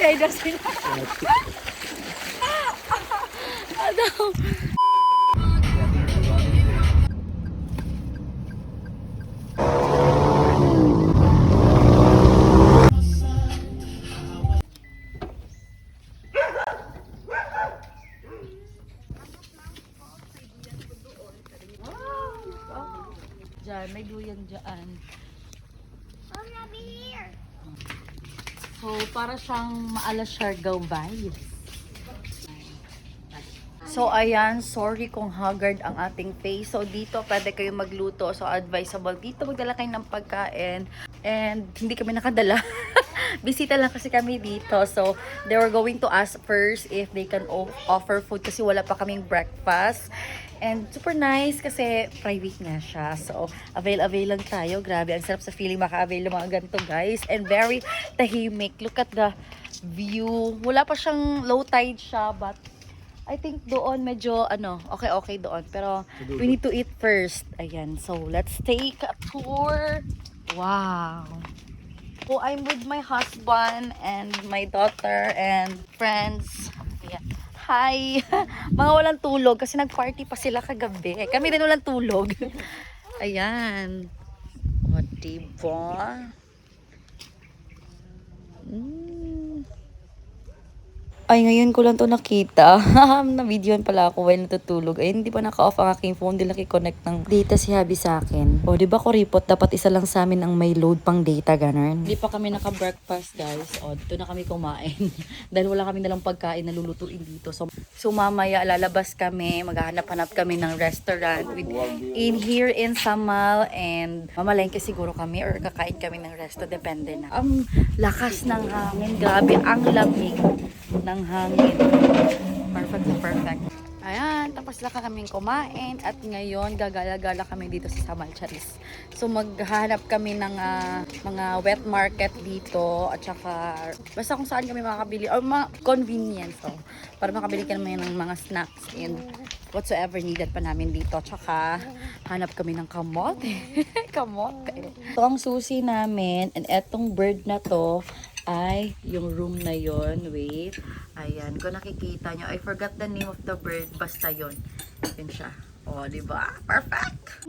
Ay, sila. Ano? Diyan, may duyan dyan. I'm not be here. So, para siyang maalas Siargao vibes. So, ayan, sorry kung haggard ang ating face. So, dito pwede kayo magluto. So, advisable dito magdala kayo ng pagkain. And, hindi kami nakadala. Bisita lang kasi kami dito. So, they were going to ask first if they can offer food kasi wala pa kaming breakfast. And super nice kasi private nga siya. So, avail lang tayo. Grabe, ang sarap sa feeling maka-avail ng mga ganito, guys. And very tahimik. Look at the view. Wala pa siyang low tide siya, but I think doon medyo, okay doon. Pero, we need to eat first. Ayan. So, let's take a tour. Wow. So, I'm with my husband and my daughter and friends. Ayan. Hi! Mga walang tulog kasi nag-party pa sila kagabi. Kami din walang tulog. Ayan. O, diba? Ay, ngayon ko lang to nakita. Na-videoan pala ako while natutulog. Ay, hindi pa naka-off ang aking phone. Hindi nakikonnect ng data si Habi sa akin. O, di ba kuripot? Dapat isa lang sa amin ang may load pang data, ganun. Hindi pa kami naka-breakfast, guys. O, dito na kami kumain. Dahil wala kami nalang pagkain na lulutuin dito. So mamaya lalabas kami. Maghahanap-hanap kami ng restaurant in here in Samal. And mamalengke siguro kami or kakain kami ng resto. Depende na. Ang lakas ng hangin. Grabe, ang lamig ng hangin. Perfect na perfect. Ayan, tapos na kaming kumain at ngayon gagala-gala kami dito sa Samal Charis. So maghahanap kami ng mga wet market dito at saka basta kung saan kami makakabili or convenience para makabili kami ng mga snacks and whatsoever needed pa namin dito. Tsaka hanap kami ng kamote. Kamote. Ito ang susi namin and etong bird na to ay yung room na yon. Wait. Ayan. Kung nakikita nyo, I forgot the name of the bird. Basta yon. Yun siya. O, diba? Perfect!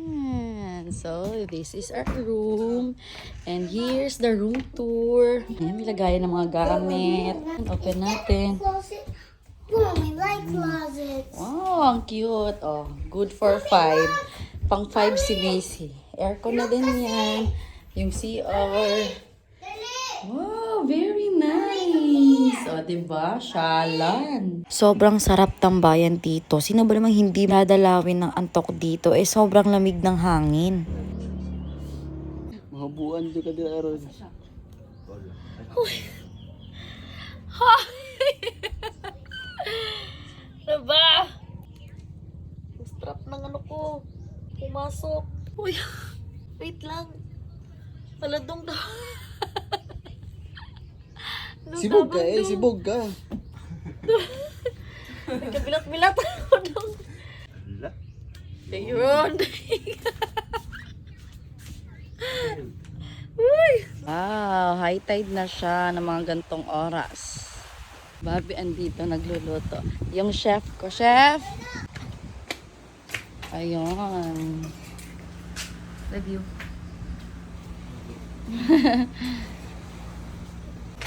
So, this is our room. And here's the room tour. Ayan, may lagayan ng mga gamit. Open natin. Closet. Mommy, like closets. Wow, ang cute. Oh, good for 5. Pang 5 si Macy. Aircon na din yan. Yung CR. Wow, very nice. O, diba? Shalan. Sobrang sarap tambayan dito. Sino ba namang hindi dadalawin ng antok dito? Eh, sobrang lamig ng hangin. Mga buwan dito ka din, Aaron. Diba? Strap ng ano ko. Pumasok. Uy, wait lang. Paladong daw. Sibog ka sibog ka. Nagkabilat-bilat ako dong. Hala. Ayun. Uy. Wow, high tide na siya ng mga gantong oras. Barbie andito nagluluto. Yung chef ko, chef. Ayun. Love you.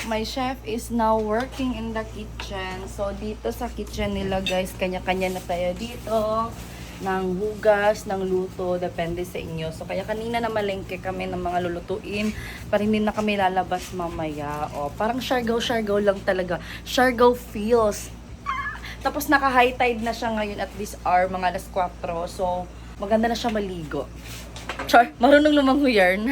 My chef is now working in the kitchen. So, dito sa kitchen nila, guys, kanya-kanya na tayo dito. Ng hugas, ng luto, depende sa inyo. So, kaya kanina na malengke kami ng mga lulutuin. Para hindi na kami lalabas mamaya. O, parang Siargao lang talaga. Siargao feels. Tapos, naka-high tide na siya ngayon at this hour, mga alas 4. So, maganda na siya maligo. Char, marunong lumangoy yarn.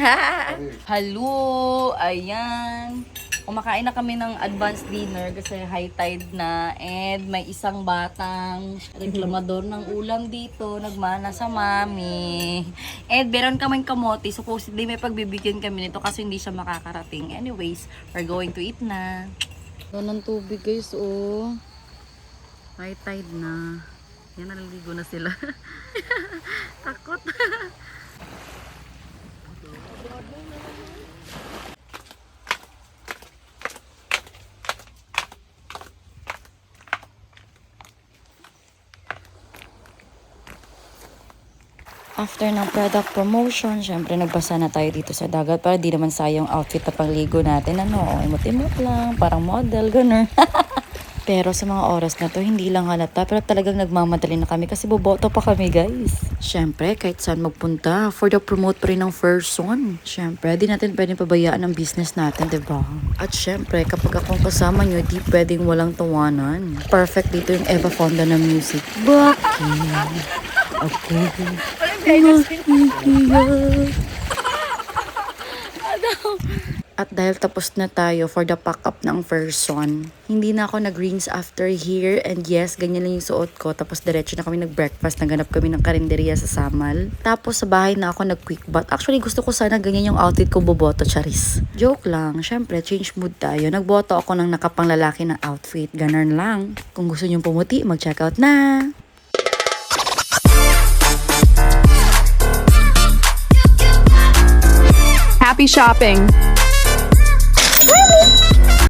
Hello! Ayan. Kumakain na kami ng advanced dinner kasi high tide na and may isang batang reklamador ng ulam dito, nagmana sa mami. And meron kaming kamote, supposedly may pagbibigyan kami nito kasi hindi siya makakarating. Anyways, we're going to eat na. Doon ng tubig, guys, oh. High tide na. Yan, naliligo na sila. Takot. After ng product promotion, syempre nagbasa na tayo dito sa dagat para di naman sayang outfit na pangligo natin. Imot-imot lang, parang model, ganun. Pero sa mga oras na to, hindi lang halata. Pero talagang nagmamadali na kami kasi boboto pa kami, guys. Syempre, kahit saan magpunta, for the promote pa rin ng person. Syempre, di natin pwedeng pabayaan ang business natin, diba? At syempre, kapag akong kasama nyo, di pwedeng walang tawanan. Perfect dito yung Eva Fonda na music. Bakit? Ako. At dahil tapos na tayo for the pack-up ng person, hindi na ako nag-rinse after here. And yes, ganyan lang yung suot ko. Tapos diretso na kami nag-breakfast. Naganap kami ng karinderya sa Samal. Tapos sa bahay na ako nag-quick bath. Actually, gusto ko sana ganyan yung outfit ko, boboto, charis. Joke lang. Syempre, change mood tayo. Nagboto ako ng nakapanglalaki na outfit. Ganun lang. Kung gusto nyong pumuti, mag-check out na! Happy shopping!